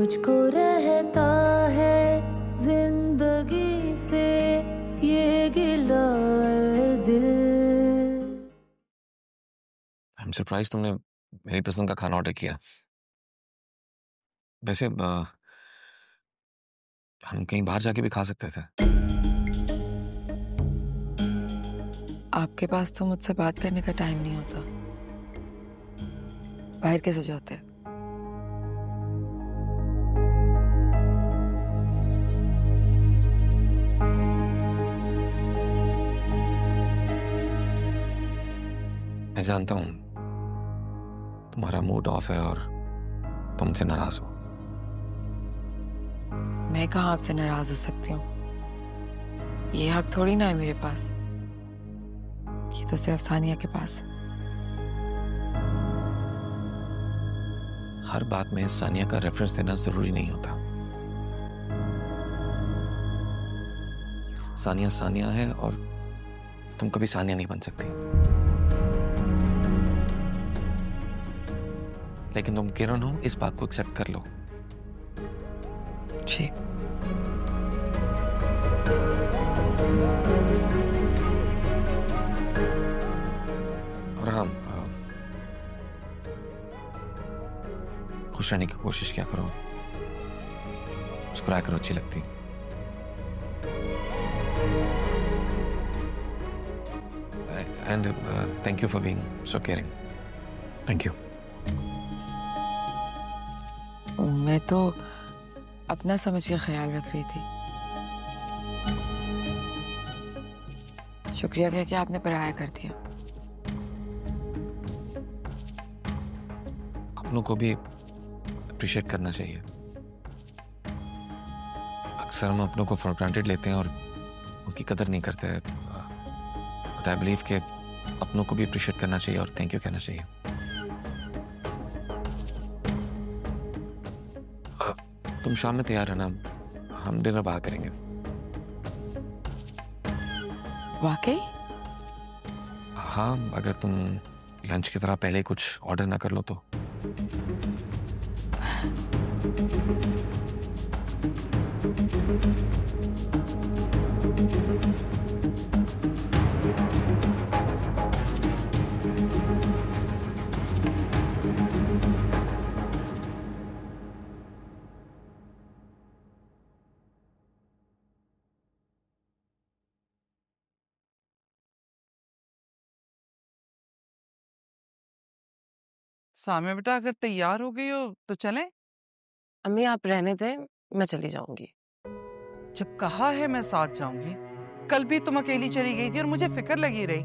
मुझको रहता है जिंदगी से ये गिला है दिल। I'm surprised तुमने मेरी पसंद का खाना ऑर्डर किया। वैसे हम कहीं बाहर जाके भी खा सकते थे। आपके पास तो मुझसे बात करने का टाइम नहीं होता। बाहर कैसे जाते हैं? मैं जानता हूँ तुम्हारा मूड ऑफ है और तुमसे नाराज हो। मैं कहाँ आपसे नाराज हो सकती हूँ? ये हक थोड़ी ना है मेरे पास। ये तो सिर्फ सानिया के पास है। हर बात में सानिया का रेफरेंस देना जरूरी नहीं होता। सानिया सानिया है और तुम कभी सानिया नहीं बन सकती। लेकिन तुम किरण हो, इस बात को एक्सेप्ट कर लो। जी। और हाँ, खुश रहने की कोशिश क्या करो। मुस्कुराया करो, अच्छी लगती। And thank you for being so caring. Thank you. मैं तो अपना समझ के ख्याल रख रही थी। शुक्रिया कह के आपने पराया कर दिया। अपनों को भी अप्रिशिएट करना चाहिए। अक्सर हम अपनों को फॉर ग्रांटेड लेते हैं और उनकी कदर नहीं करते। बट आई बिलीव कि अपनों को भी अप्रिशिएट करना चाहिए और थैंक यू कहना चाहिए। तुम शाम में तैयार है ना? हम डिनर बाहर करेंगे। वाकई? हाँ, अगर तुम लंच की तरह पहले कुछ ऑर्डर ना कर लो तो। साम्या बेटा, अगर तैयार हो गई हो तो चलें? अम्मी आप रहने दें, मैं चली जाऊंगी। जब कहा है मैं साथ जाऊंगी। कल भी तुम अकेली चली गई थी और मुझे फिक्र लगी रही।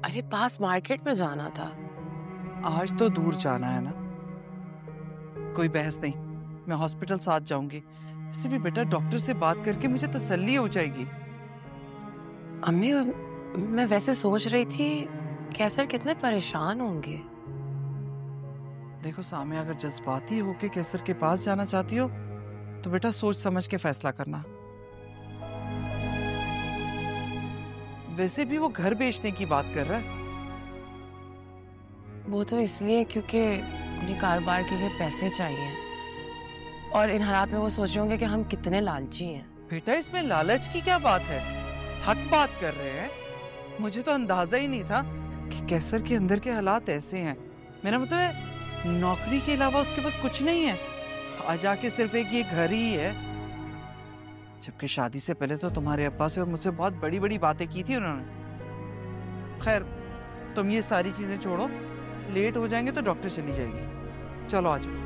अरे पास मार्केट में जाना था। आज तो दूर जाना है ना। कोई बहस नहीं, मैं हॉस्पिटल साथ जाऊंगी। वैसे भी बेटा, डॉक्टर से बात करके मुझे तसल्ली हो जाएगी। अम्मी मैं वैसे सोच रही थी कैसर कितने परेशान होंगे। देखो साम्या, अगर जज्बाती होके कैसर के पास जाना चाहती हो तो बेटा सोच समझ के फैसला करना। वैसे भी वो घर बेचने की बात कर रहा है। वो तो इसलिए क्योंकि उन्हें कारोबार के लिए पैसे चाहिए और इन हालात में वो सोच रहे होंगे कि हम कितने लालची हैं। बेटा, इसमें लालच की क्या बात है? हक बात कर रहे हैं। मुझे तो अंदाजा ही नहीं था कि कैसर के अंदर के हालात ऐसे हैं। मेरा मतलब है, नौकरी के अलावा उसके पास कुछ नहीं है। आज आके सिर्फ एक ये घर ही है। जबकि शादी से पहले तो तुम्हारे अब्बा से और मुझसे बहुत बड़ी बड़ी बातें की थी उन्होंने। खैर, तुम ये सारी चीजें छोड़ो। लेट हो जाएंगे तो डॉक्टर चली जाएगी। चलो आ जाओ।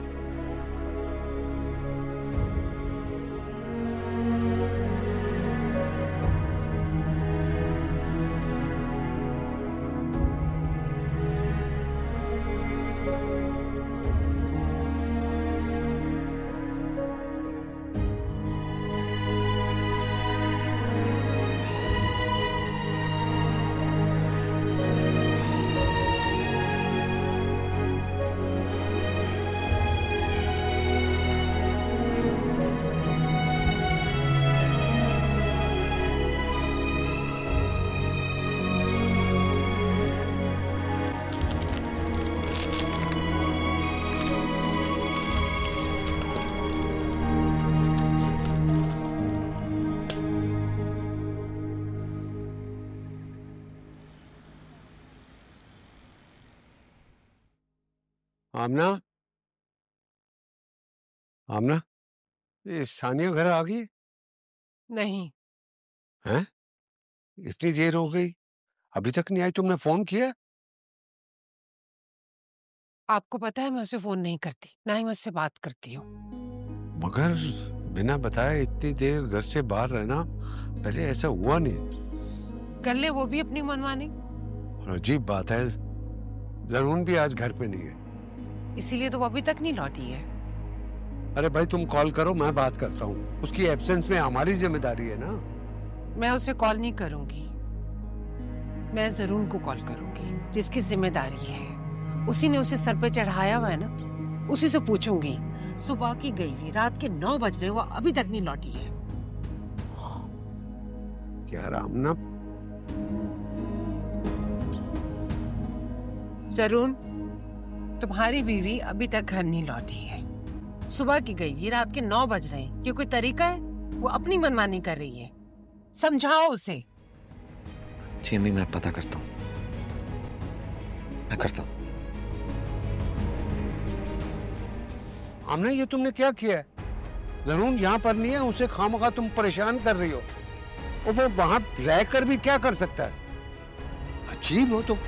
आमना, आमना, ये सानिया घर आ गई नहीं। है? इतनी देर हो गई, अभी तक नहीं आई। तुमने फोन किया? आपको पता है मैं उसे फोन नहीं करती, ना ही मैं उससे बात करती हूँ। मगर बिना बताए इतनी देर घर से बाहर रहना पहले ऐसा हुआ नहीं। कर ले वो भी अपनी मनमानी। और अजीब बात है, जरून भी आज घर पे नहीं है। इसीलिए तो वो अभी तक नहीं लौटी है। अरे भाई तुम कॉल करो, मैं बात करता हूँ। उसकी एब्सेंस में हमारी जिम्मेदारी है ना। मैं उसे कॉल नहीं करूंगी, मैं जरून को कॉल करूंगी जिसकी जिम्मेदारी है। उसी ने उसे सर पे चढ़ाया हुआ है ना, उसी से पूछूंगी। सुबह की गई हुई, रात के 9 बज रहे, वो अभी तक नहीं लौटी है। यार आमना, जरून, तुम्हारी बीवी अभी तक घर नहीं लौटी है। सुबह की गई हुई, रात के 9 बज रहे, ये कोई तरीका है? वो अपनी मनमानी कर रही है, समझाओ उसे। जी अम्मी, मैं पता करता हूँ, मैं करता हूँ। आमना ये तुमने क्या किया है? जरून यहाँ पर नहीं है, उसे खामखा तुम परेशान कर रही हो। और वो वहां रहकर भी क्या कर सकता है? अजीब हो तुम।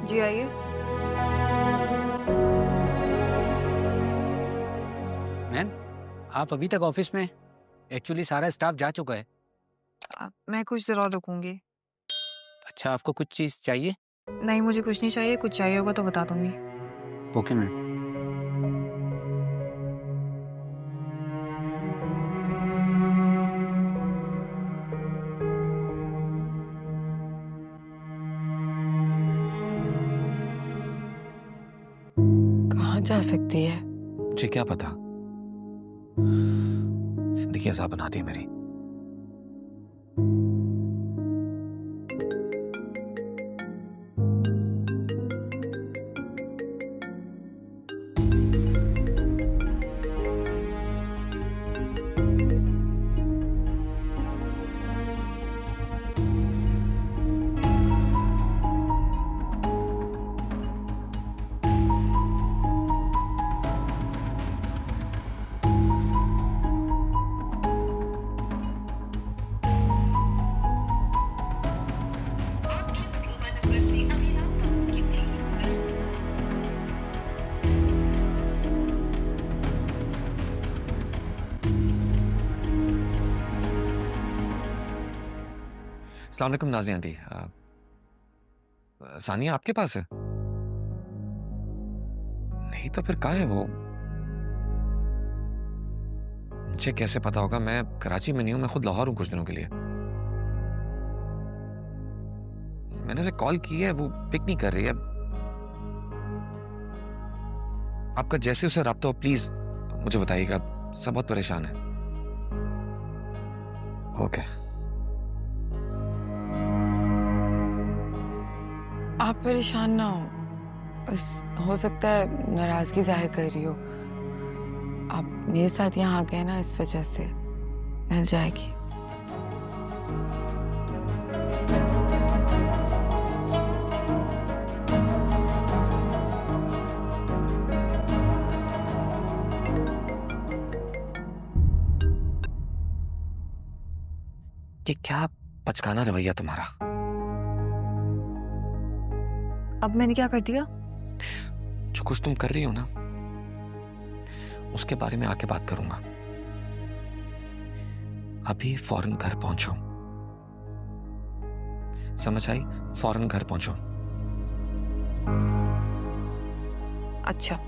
जी आइए। मैम, आप अभी तक ऑफिस में? एक्चुअली सारा स्टाफ जा चुका है। मैं कुछ जरा रुकूंगी। अच्छा, आपको कुछ चीज़ चाहिए? नहीं, मुझे कुछ नहीं चाहिए। कुछ चाहिए होगा तो बता दूंगी। Okay ma'am. कहाँ जा सकती है? मुझे क्या पता, जिंदगी अज़ाब बना दी मेरी। अस्सलाम वालेकुम नाज़िया आंटी। सानिया आपके पास है? नहीं तो फिर कहाँ है वो? मुझे कैसे पता होगा? मैं कराची में नहीं हूं, मैं खुद लाहौर हूं कुछ दिनों के लिए। मैंने उसे कॉल की है, वो पिक नहीं कर रही है। आपका जैसे उसे राब्ता हो प्लीज मुझे बताइएगा, सब बहुत परेशान है। ओके। आप परेशान ना हो, बस हो सकता है नाराजगी जाहिर कर रही हो। आप मेरे साथ यहाँ आ गए ना, इस वजह से मिल जाएगी। ये क्या बचकाना रवैया तुम्हारा? अब मैंने क्या कर दिया? जो कुछ तुम कर रही हो ना, उसके बारे में आके बात करूंगा। अभी फौरन घर पहुंचो, समझ आई? फौरन घर पहुंचो। अच्छा।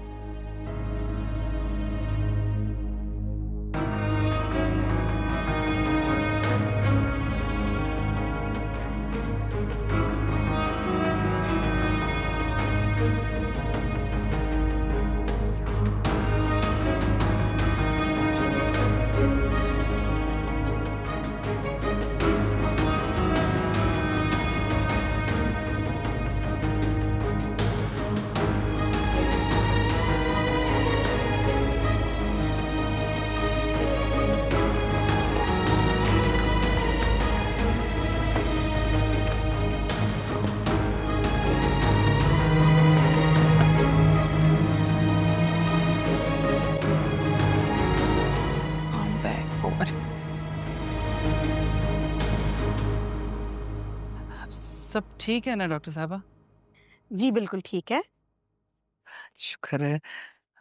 सब ठीक है ना डॉक्टर साहबा? जी बिल्कुल ठीक है। शुक्र है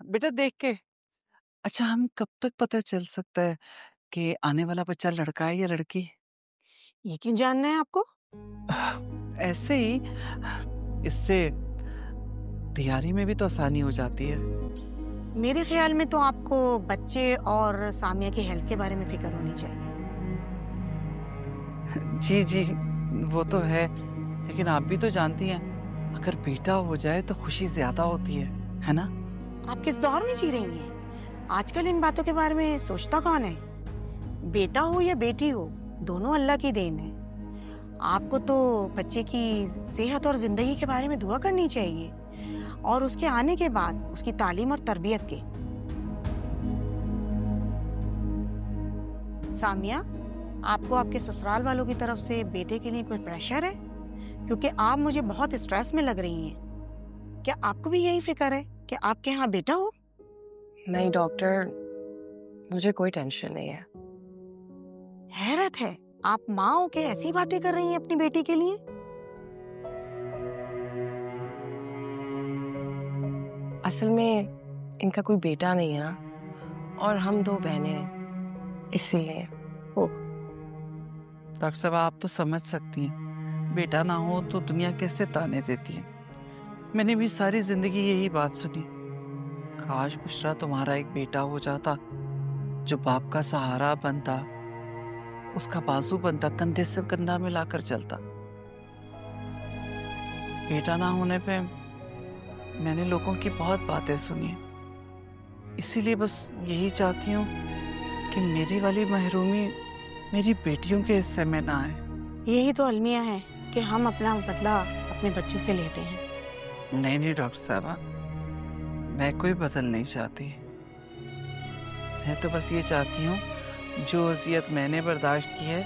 बेटा, देख के। अच्छा, हम कब तक पता चल सकता है कि आने वाला बच्चा लड़का है या लड़की? ये क्यों जानना है आपको? ऐसे ही, इससे तैयारी में भी तो आसानी हो जाती है। मेरे ख्याल में तो आपको बच्चे और सामिया की हेल्थ के बारे में फिक्र होनी चाहिए। जी जी, वो तो है, लेकिन आप भी तो जानती हैं, अगर बेटा हो जाए तो खुशी ज्यादा होती है ना? आप किस दौर में जी रही हैं? आजकल इन बातों के बारे में सोचता कौन है? बेटा हो या बेटी हो, दोनों अल्लाह की देन है। आपको तो बच्चे की सेहत और जिंदगी के बारे में दुआ करनी चाहिए, और उसके आने के बाद उसकी तालीम और तरबियत के। सामिया, आपको आपके ससुराल वालों की तरफ से बेटे के लिए कोई प्रेशर है? क्योंकि आप मुझे बहुत स्ट्रेस में लग रही हैं। क्या आपको भी यही फिक्र है कि आपके यहाँ बेटा हो? नहीं डॉक्टर, मुझे कोई टेंशन नहीं है। हैरत है, आप माँ हो के ऐसी बातें कर रही हैं अपनी बेटी के लिए। असल में इनका कोई बेटा नहीं है ना, और हम दो बहनें हैं, इसीलिए। डॉक्टर साहब, आप तो समझ सकती हैं, बेटा ना हो तो दुनिया कैसे ताने देती है। मैंने भी सारी जिंदगी यही बात सुनी, काश बुशरा तुम्हारा एक बेटा हो जाता जो बाप का सहारा बनता, उसका बाजू बनता, कंधे से कंधा मिलाकर चलता। बेटा ना होने पे मैंने लोगों की बहुत बातें सुनी है, इसीलिए बस यही चाहती हूँ कि मेरी वाली महरूमी मेरी बेटियों के हिस्से में ना आए। यही तो अलमिया है कि हम अपना बदला अपने बच्चों से लेते हैं। नहीं नहीं डॉक्टर साहबा, मैं कोई बदल नहीं चाहती। मैं तो बस ये चाहती हूँ जो अज़ियत मैंने बर्दाश्त की है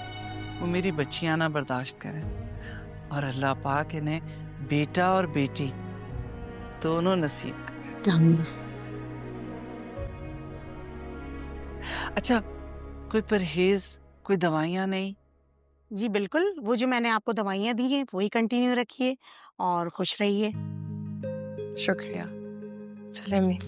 वो मेरी बच्चियाँ ना बर्दाश्त करें, और अल्लाह पाक इन्हें बेटा और बेटी दोनों नसीब करें। अच्छा, कोई परहेज, कोई दवाइयाँ नहीं? जी बिल्कुल, वो जो मैंने आपको दवाइयाँ दी हैं वही कंटिन्यू रखिए और खुश रहिए। शुक्रिया। चले अम्मी।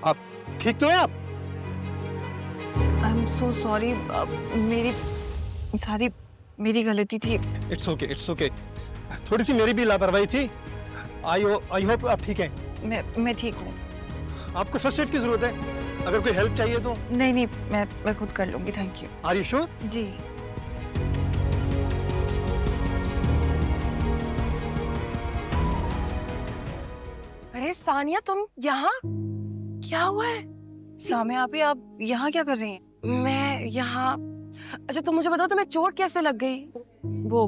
आप ठीक तो है? आप आई एम सो सॉरी, मेरी गलती थी। It's okay, it's okay. थोड़ी सी मेरी भी लापरवाही थी। आई होप आप ठीक हैं। मैं ठीक हूँ। आपको फर्स्ट एड की जरूरत है? अगर कोई हेल्प चाहिए तो? नहीं, मैं खुद कर लूंगी, thank you. Are you sure? जी। अरे सानिया, तुम यहाँ? क्या हुआ है? सामिया आपी, आप यहाँ क्या कर रही हैं? मैं यहाँ। अच्छा तुम मुझे बताओ, तुम्हें चोट कैसे लग गई? वो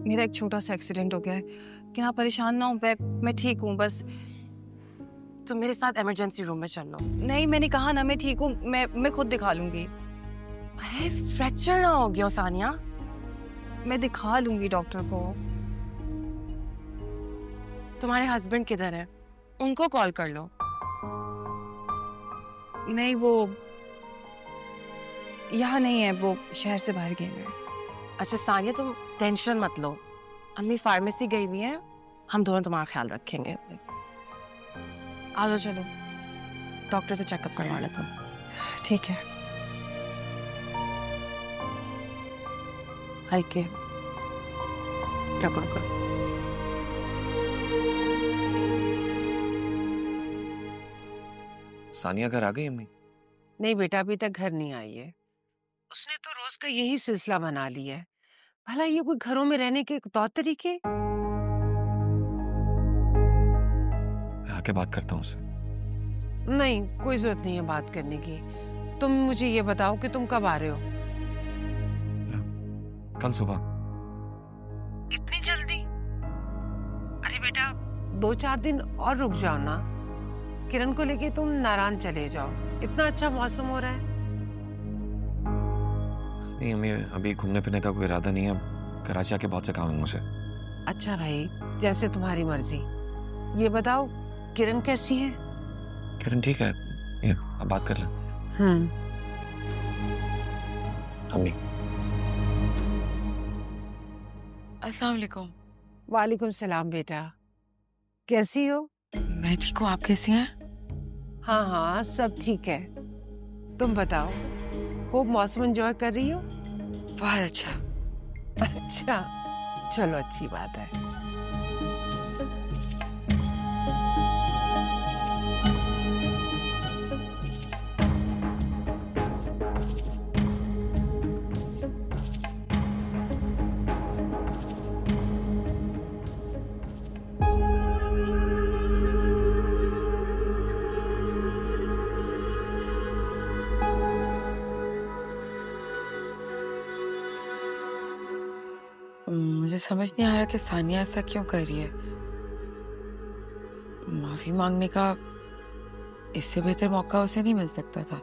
मेरा एक छोटा सा एक्सीडेंट हो गया है, लेकिन आप परेशान ना हो, मैं ठीक हूँ। बस तुम मेरे साथ इमरजेंसी रूम में चल लो। नहीं, मैंने कहा ना मैं ठीक हूँ, मैं खुद दिखा लूंगी। अरे फ्रैक्चर ना हो गया सानिया। मैं दिखा लूंगी डॉक्टर को। तुम्हारे हस्बैंड किधर है? उनको कॉल कर लो। नहीं, वो यहाँ नहीं है, वो शहर से बाहर गए हैं। अच्छा सानिया, तुम टेंशन मत लो, अम्मी फार्मेसी गई हुई है, हम दोनों तुम्हारा ख्याल रखेंगे। आ जाओ, चलो डॉक्टर से चेकअप करवा लेता हूँ। ठीक है। हल्के रखो। सानिया घर आ गई अम्मी? नहीं बेटा, अभी तक घर नहीं आई है। उसने तो रोज का यही सिलसिला बना लिया है। भला ये कोई घरों में रहने के तौर तरीके? मैं आके बात करता हूँ उससे। नहीं, कोई जरूरत नहीं है बात करने की। तुम मुझे ये बताओ कि तुम कब आ रहे हो? कल सुबह। इतनी जल्दी? अरे बेटा, 2-4 दिन और रुक जाओ ना। किरण को लेके तुम नारायण चले जाओ, इतना अच्छा मौसम हो रहा है। नहीं अम्मी, अभी घूमने फिरने का कोई इरादा नहीं है। कराची आके बहुत से काम है मुझे। अच्छा भाई, जैसे तुम्हारी मर्जी। ये बताओ, किरण कैसी है? किरण ठीक है, ये अब बात कर ले। अम्मी। अस्सलाम वालेकुम। वालेकुम सलाम बेटा, कैसी हो? मैं ठीक हूँ, आप कैसी हैं? हाँ हाँ, सब ठीक है। तुम बताओ, खूब मौसम एंजॉय कर रही हो? बहुत अच्छा। अच्छा, चलो अच्छी बात है। मुझे समझ नहीं आ रहा कि सानिया ऐसा क्यों कर रही है। माफी मांगने का इससे बेहतर मौका उसे नहीं मिल सकता था।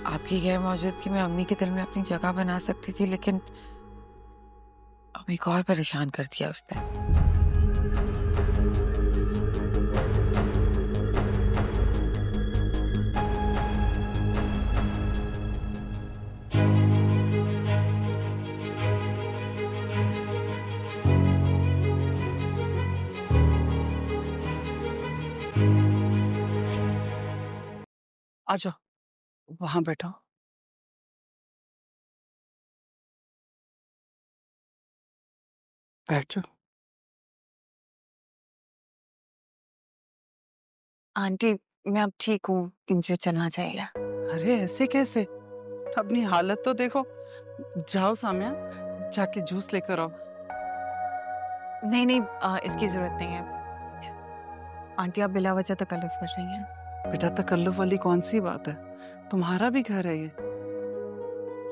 आपकी गैर मौजूदगी में अम्मी के दिल में अपनी जगह बना सकती थी, लेकिन अम्मी को और परेशान कर दिया उसने। आ जाओ, वहां बैठो। बैठ जाओ। आंटी, मैं अब ठीक हूँ, मुझे चलना चाहिए। अरे ऐसे कैसे? अपनी हालत तो देखो। जाओ सामिया, जाके जूस लेकर आओ। नहीं, इसकी जरूरत नहीं है। आंटी, आप बिला वजह तकल्लुफ कर रही हैं। बेटा, तकल्लुफ वाली कौन सी बात है? तुम्हारा भी घर है ये,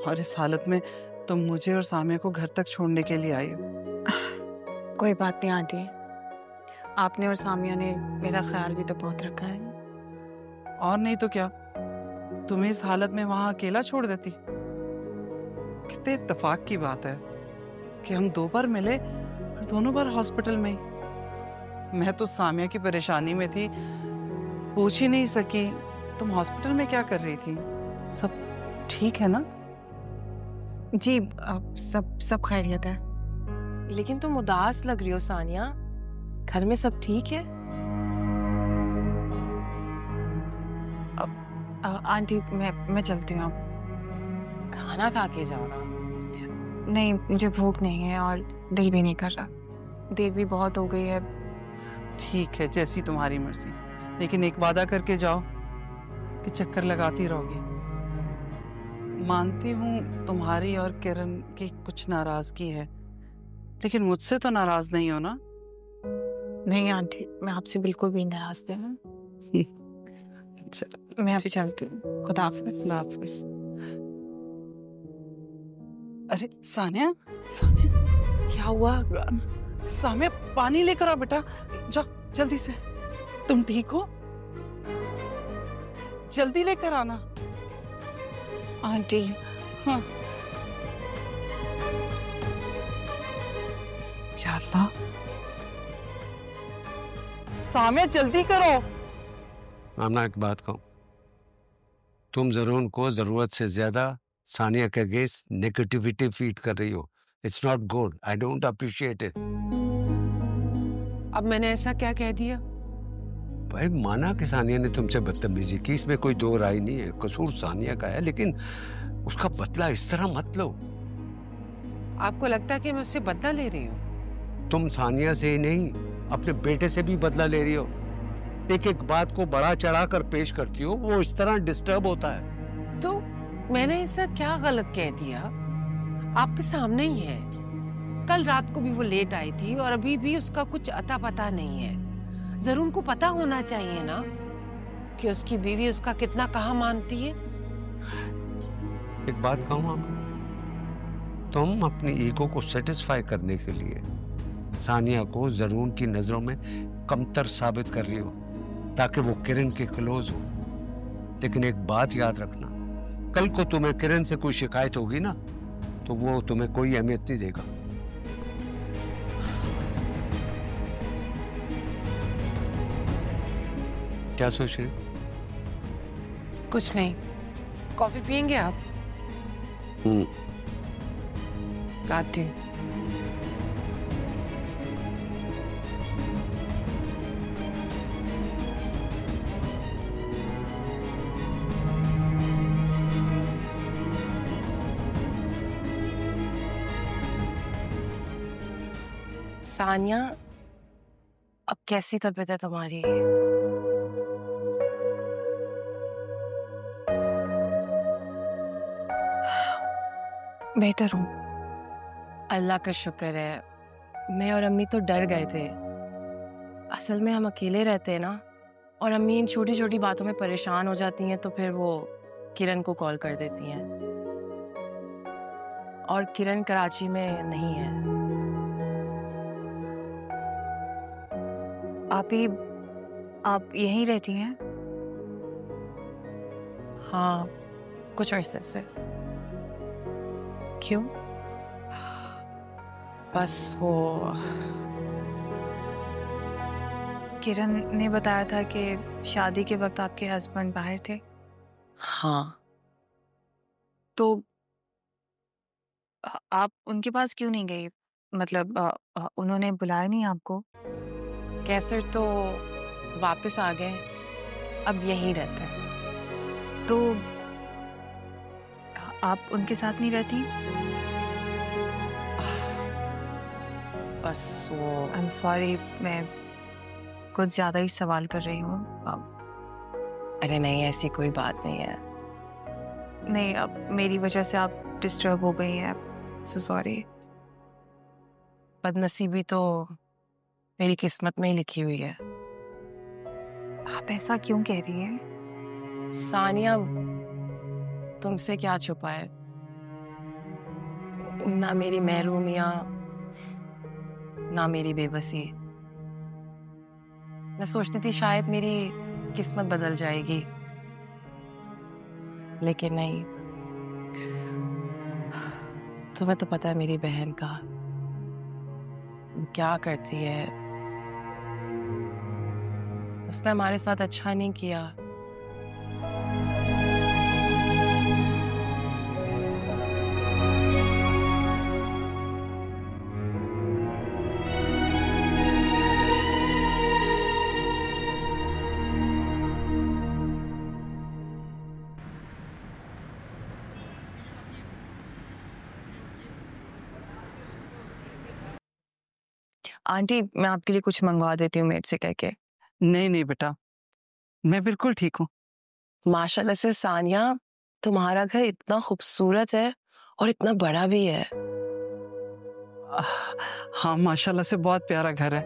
और इस हालत में तुम मुझे और सामिया को घर तक छोड़ने के लिए आई हो। कोई बात नहीं आंटी, आपने और सामिया ने मेरा ख्याल भी तो बहुत रखा है। और नहीं तो क्या, तुम्हें इस हालत में वहां अकेला छोड़ देती? कितने इत्तेफाक की बात है कि हम 2 बार मिले और दोनों बार हॉस्पिटल में ही। मैं तो सामिया की परेशानी में थी, पूछ ही नहीं सकी तुम हॉस्पिटल में क्या कर रही थी। सब ठीक है ना? जी, सब खैरियत है। लेकिन तुम उदास लग रही हो सानिया, घर में सब ठीक है? आंटी, मैं चलती हूँ। खाना खा के जाओ ना। नहीं, मुझे भूख नहीं है और दिल भी नहीं कर रहा, देर भी बहुत हो गई है। ठीक है, जैसी तुम्हारी मर्जी, लेकिन एक वादा करके जाओ कि चक्कर लगाती रहोगी। मानती हूँ तुम्हारी और किरण की कुछ नाराजगी है, लेकिन मुझसे तो नाराज नहीं हो ना? नहीं आंटी, मैं आपसे बिल्कुल भी नाराज नहीं। मैं अब चलती हूँ। खुदा हाफिज। हाफिज। अरे सानिया, सानिया, क्या हुआ? सामिया, पानी लेकर आओ बेटा, जाओ जल्दी से। तुम ठीक हो? जल्दी लेकर आना। आंटी। हाँ। या अल्लाह। सामिया जल्दी करो। आमना एक बात कहूं, तुम जरून को जरूरत से ज्यादा सानिया के अगेंस्ट नेगेटिविटी फीड कर रही हो। It's not good, I don't appreciate it. अब मैंने ऐसा क्या कह दिया? भाई माना कि सानिया ने तुमसे बदतमीजी की, इसमें कोई दो राय नहीं है, कसूर सानिया का है, लेकिन उसका बदला इस तरह मत लो। आपको लगता है कि मैं उससे बदला ले रही हूँ? तुम सानिया से ही नहीं, अपने बेटे से भी बदला ले रही हो। एक एक बात को बड़ा चढ़ाकर पेश करती हो, वो इस तरह डिस्टर्ब होता है। तो मैंने ऐसा क्या गलत कह दिया? आपके सामने ही है। कल रात को भी वो लेट आई थी और अभी भी उसका कुछ अता पता नहीं है। जरूर उनको पता होना चाहिए ना कि उसकी बीवी उसका कितना कहा मानती है। एक बात कहूँ आप, तुम अपनी ईगो को सेटिस्फाई करने के लिए सानिया को जरून की नजरों में कमतर साबित कर रही हो ताकि वो किरण के क्लोज हो। लेकिन एक बात याद रखना, कल को तुम्हें किरण से कोई शिकायत होगी ना, तो वो तुम्हें कोई अहमियत नहीं देगा। क्या सोच रही? कुछ नहीं। कॉफी पियेंगे आप? लाती हूँ। सानिया, अब कैसी तबीयत है तुम्हारी? बेहतर हूँ। अल्लाह का शुक्र है। मैं और अम्मी तो डर गए थे। असल में हम अकेले रहते हैं ना, और अम्मी इन छोटी छोटी बातों में परेशान हो जाती हैं, तो फिर वो किरण को कॉल कर देती हैं। और किरण कराची में नहीं है। आप यहीं रहती हैं? हाँ, कुछ अरसे से। क्यों? बस वो किरण ने बताया था कि शादी के वक्त आपके हस्बैंड बाहर थे। हाँ। तो आप उनके पास क्यों नहीं गई? मतलब उन्होंने बुलाया नहीं आपको? कैसर तो वापस आ गए, अब यहीं रहते हैं। तो आप उनके साथ नहीं रहती? बस वो आई एम सॉरी, मैं कुछ ज्यादा ही सवाल कर रही हूँ। अरे नहीं, ऐसी कोई बात नहीं है। नहीं, अब मेरी वजह से आप डिस्टर्ब हो गई हैं, सो सॉरी। बदनसीबी तो मेरी किस्मत में ही लिखी हुई है। आप ऐसा क्यों कह रही हैं? सानिया, तुमसे क्या छुपा है? ना मेरी महरूमियाँ, ना मेरी बेबसी। मैं सोचती थी शायद मेरी किस्मत बदल जाएगी, लेकिन नहीं। तुम्हें तो पता है मेरी बहन का, वो क्या करती है। उसने हमारे साथ अच्छा नहीं किया। आंटी, मैं आपके लिए कुछ मंगवा देती हूँ मेड से कह के। नहीं नहीं बेटा, मैं बिल्कुल ठीक हूँ। माशाल्लाह से सानिया, तुम्हारा घर इतना खूबसूरत है और इतना बड़ा भी है। हाँ, माशाल्लाह से बहुत प्यारा घर है,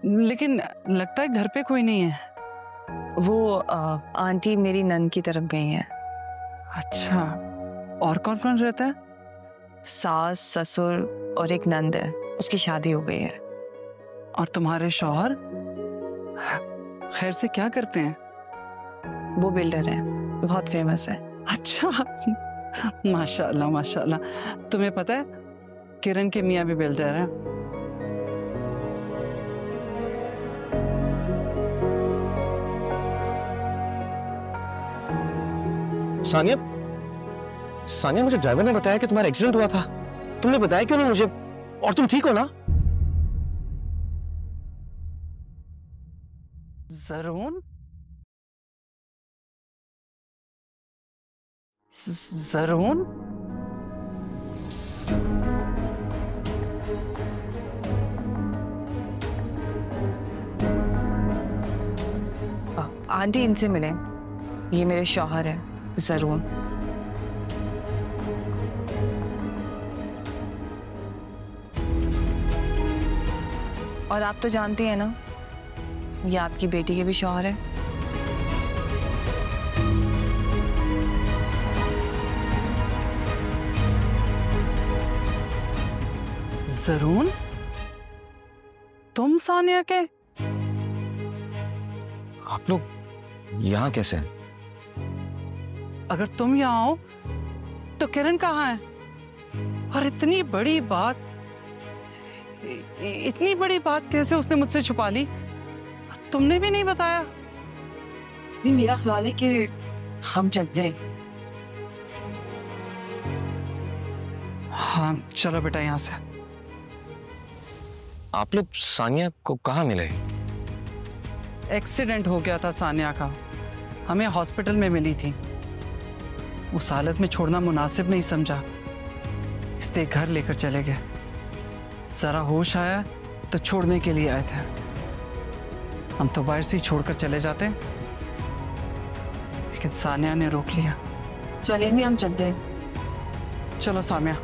लेकिन लगता है घर पे कोई नहीं है। वो आंटी मेरी नन की तरफ गई हैं। अच्छा, और कौन कौन रहता है? सास, ससुर और एक नंद है, उसकी शादी हो गई है। और तुम्हारे शौहर? खैर से क्या करते हैं? वो बिल्डर है, बहुत फेमस है। अच्छा, माशाल्लाह माशाल्लाह। तुम्हें पता है किरण के मियाँ भी बिल्डर हैं। सानिया, सानिया मुझे ड्राइवर ने बताया कि तुम्हारा एक्सीडेंट हुआ था। तुमने बताया क्यों नहीं मुझे? और तुम ठीक हो ना? ज़रून? ज़रून? आंटी इनसे मिले, ये मेरे शौहर है ज़रून। और आप तो जानती हैं ना, ये आपकी बेटी के भी शौहर है। ज़रून? तुम सानिया के? आप लोग यहाँ कैसे हैं? अगर तुम यहाँ हो तो किरण कहाँ है? और इतनी बड़ी बात, इतनी बड़ी बात कैसे उसने मुझसे छुपा ली? तुमने भी नहीं बताया? मेरा ख्याल है कि हम चल गए। हाँ चलो बेटा यहाँ से। आप लोग सानिया को कहाँ मिले? एक्सीडेंट हो गया था सानिया का, हमें हॉस्पिटल में मिली थी। उस हालत में छोड़ना मुनासिब नहीं समझा, इसलिए घर लेकर चले गए। जरा होश आया तो छोड़ने के लिए आए थे। हम तो बाहर से ही छोड़कर चले जाते, लेकिन सानिया ने रोक लिया। चले भी हम चलते। चलो सामिया।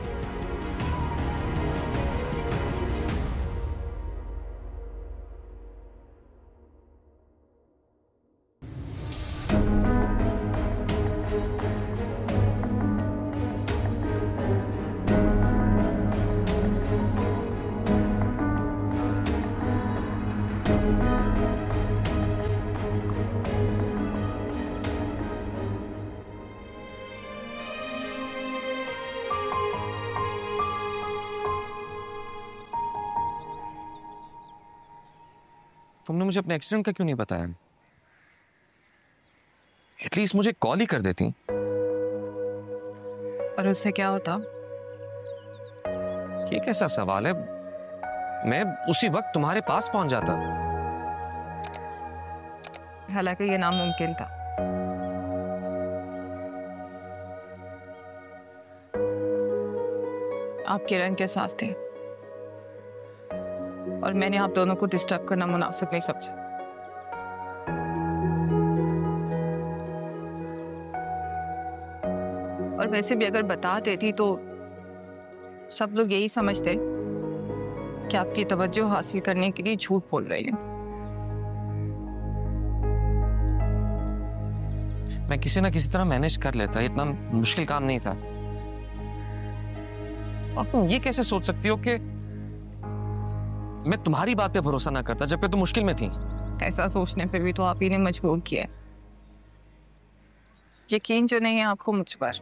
तुमने मुझे अपने एक्सीडेंट का क्यों नहीं बताया? एटलीस्ट मुझे कॉल ही कर देती। और उससे क्या होता? ये कैसा सवाल है? मैं उसी वक्त तुम्हारे पास पहुंच जाता। हालांकि ये नामुमकिन था। आप किरण के साथ थे और मैंने आप दोनों को डिस्टर्ब करना मुनासिब नहीं समझा। और वैसे भी अगर बता देती तो सब लोग यही समझते कि आपकी तवज्जो हासिल करने के लिए झूठ बोल रही है। मैं किसी ना किसी तरह मैनेज कर लेता, इतना मुश्किल काम नहीं था। और तुम ये कैसे सोच सकती हो कि मैं तुम्हारी बात पे भरोसा ना करता जबकि तुम मुश्किल में थी? ऐसा सोचने पे भी तो आप ही ने मजबूर किया। यकीन जो नहीं है आपको मुझ पर,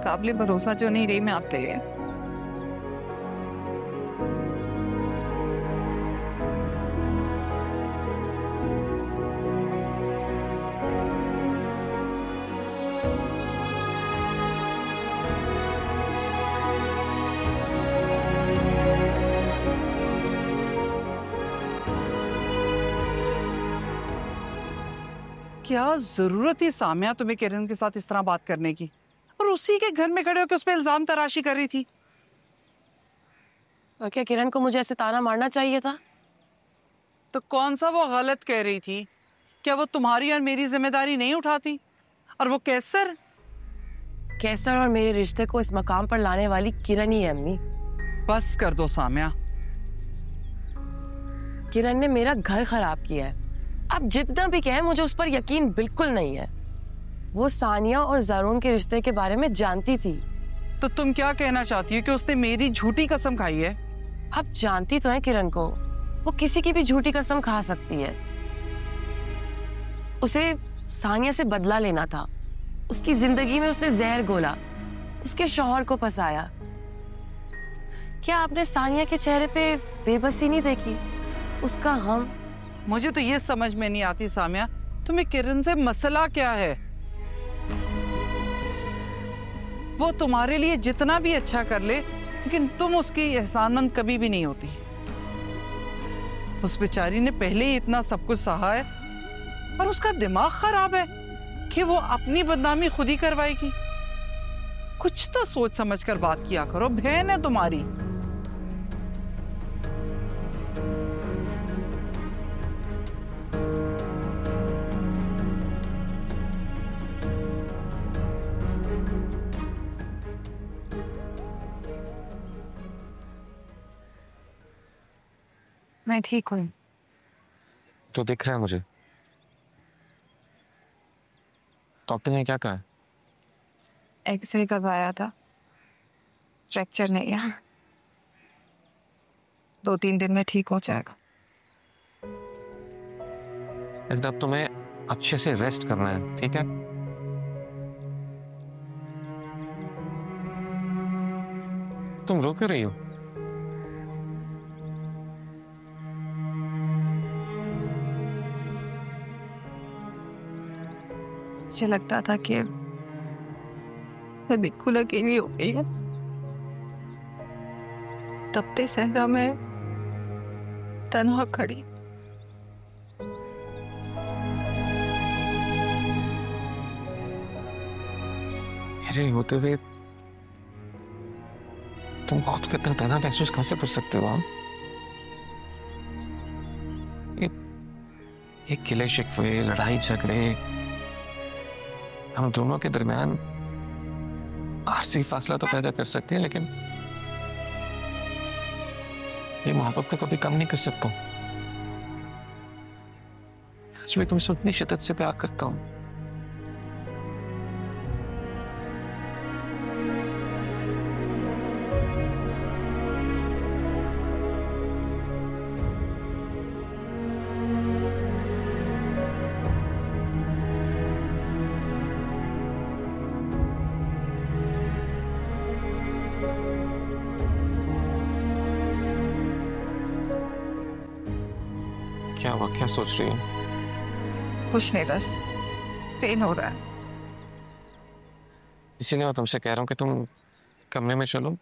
काबिल भरोसा जो नहीं रही मैं आपके लिए। क्या जरूरत थी सामिया तुम्हें किरण के साथ इस तरह बात करने की, और उसी के घर में खड़े होकर उस पर इल्जाम तराशी कर रही थी? और क्या किरण को मुझे ऐसे ताना मारना चाहिए था? तो कौन सा वो गलत कह रही थी? क्या वो तुम्हारी और मेरी जिम्मेदारी नहीं उठाती? और वो कैसर और मेरे रिश्ते को इस मकाम पर लाने वाली किरण ही है अम्मी। बस कर दो सामिया। किरण ने मेरा घर खराब किया है। आप जितना भी कहें मुझे उस पर यकीन बिल्कुल नहीं है। वो सानिया और ज़रून के रिश्ते के बारे में जानती थी। तो तुम क्या कहना चाहती हो कि उसने मेरी झूठी कसम खाई है? आप जानती तो हैं किरण को, वो किसी की भी झूठी कसम खा सकती है। उसे सानिया से बदला लेना था। उसकी जिंदगी में उसने जहर घोला, उसके शौहर को फंसाया। क्या आपने सानिया के चेहरे पे बेबसी नहीं देखी, उसका गम? मुझे तो ये समझ में नहीं आती सामिया, तुम्हें किरण से मसला क्या है? वो तुम्हारे लिए जितना भी अच्छा कर ले, लेकिन तुम उसकी एहसानमंद कभी भी नहीं होती। उस बेचारी ने पहले ही इतना सब कुछ सहा है और उसका दिमाग खराब है कि वो अपनी बदनामी खुद ही करवाएगी। कुछ तो सोच समझ कर बात किया करो, बहन है तुम्हारी। मैं ठीक हूँ। तो दिख रहा है मुझे। डॉक्टर ने क्या कहा? एक्सरे करवाया था, फ्रैक्चर नहीं है, 2-3 दिन में ठीक हो जाएगा। लेकिन अब तुम्हें अच्छे से रेस्ट करना है, ठीक है? तुम रो क्यों रही हो? मुझे लगता था कि मैं बिल्कुल अकेली हो गई है। तपते सहरा में तन्हा खड़ी। मेरे होते हुए तुम खुद को इतना तनाव महसूस कैसे कर सकते हो? ये किले शिकवे, लड़ाई झगड़े, हम दोनों के दरमियान आरसी फासला तो पैदा कर सकते हैं, लेकिन ये मोहब्बत को कभी कम नहीं कर सकता। आज मैं तुमसे उतनी शिद्दत से प्यार करता हूं। क्या हुआ? क्या सोच रही हो? कुछ नहीं, बस पेन हो रहा है। इसीलिए मैं तुमसे कह रहा हूँ कि तुम कमरे में चलो,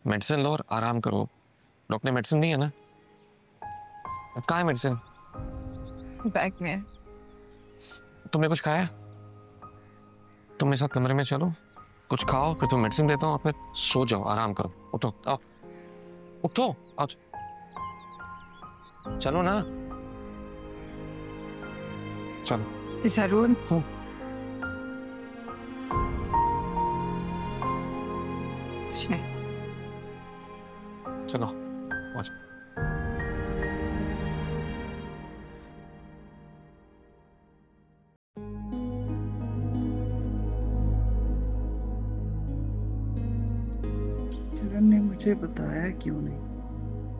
मेडिसिन लो और आराम करो। डॉक्टर ने मेडिसिन दी है ना? कहाँ है मेडिसिन? बैग में। तुमने कुछ खाया? तुम मेरे साथ कमरे में चलो, कुछ खाओ, फिर तुम मेडिसिन देता हूँ, फिर सो जाओ, आराम करो। उठो, आओ, उठो, आओ, चलो ना, चलो। जरूर। कुछ नहीं। चलो, किरण ने मुझे बताया क्यों नहीं?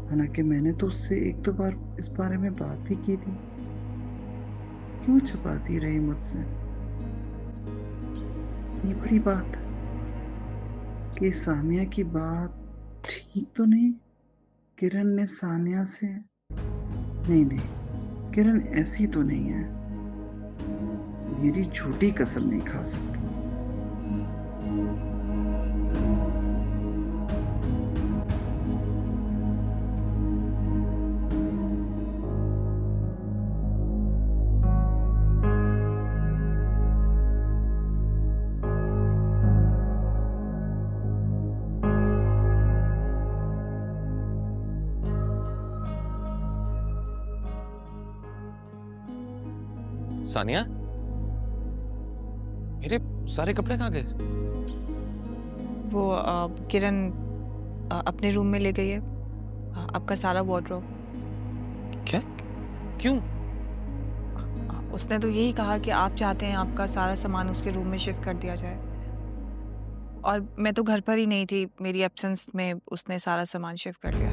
हालांकि मैंने तो उससे 1-2 बार इस बारे में बात भी की थी। क्यों छुपाती रही मुझसे? ये बड़ी बात कि सामिया की बात ठीक तो नहीं? किरण ने सानिया से नहीं, किरण ऐसी तो नहीं है, मेरी झूठी कसम नहीं खा सकती। सानिया, मेरे सारे कपड़े कहाँ गए? वो किरण अपने रूम में ले गई है आपका सारा वार्डरोब। क्या? क्यों? उसने तो यही कहा कि आप चाहते हैं आपका सारा सामान उसके रूम में शिफ्ट कर दिया जाए। और मैं तो घर पर ही नहीं थी, मेरी एब्सेंस में उसने सारा सामान शिफ्ट कर लिया।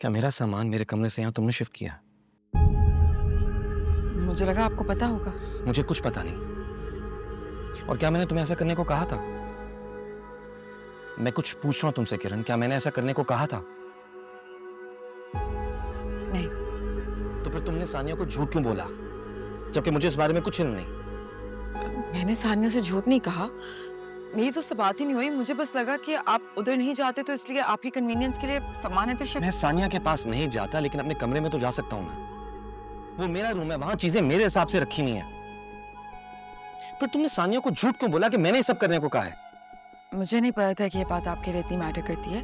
क्या मेरा सामान मेरे कमरे से यहाँ तुमने शिफ्ट किया? मुझे लगा आपको पता होगा। मुझे कुछ पता नहीं। और क्या मैंने तुम्हें ऐसा करने को कहा था? मैं कुछ पूछ रहा हूं तुमसे किरण, क्या मैंने ऐसा करने को कहा था? नहीं। तो फिर तुमने सानिया को झूठ क्यों बोला, जबकि मुझे इस बारे में कुछ इल्म नहीं? मैंने सानिया से झूठ नहीं कहा, मेरी तो उससे बात ही नहीं हुई। मुझे बस लगा कि आप उधर नहीं जाते तो इसलिए आप ही कन्वीनियंस के लिए सामान है तो शिफ्ट। मैं सानिया के पास नहीं जाता, लेकिन अपने कमरे में तो जा सकता हूँ ना। वो मेरा रूम है, वहां चीजें मेरे हिसाब से रखी हुई हैं। फिर तुमने सानिया को झूठ क्यों बोला कि मैंने ये सब करने को कहा है? मुझे नहीं पता था कि ये बात आपके लिए इतनी मैटर करती है।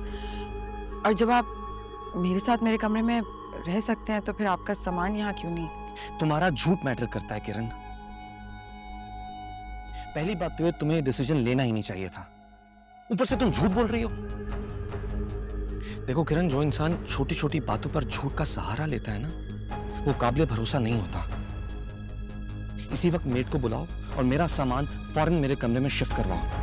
और जब आप मेरे साथ मेरे कमरे में रह सकते हैं तो फिर आपका सामान यहाँ क्यों नहीं? तुम्हारा झूठ मैटर करता है किरण। पहली बात तो ये, तुम्हें डिसीजन लेना ही नहीं चाहिए था, ऊपर से तुम झूठ बोल रही हो। देखो किरण, जो इंसान छोटी छोटी बातों पर झूठ का सहारा लेता है ना, वो काबिले भरोसा नहीं होता। इसी वक्त मेड को बुलाओ और मेरा सामान फौरन मेरे कमरे में शिफ्ट करवाओ।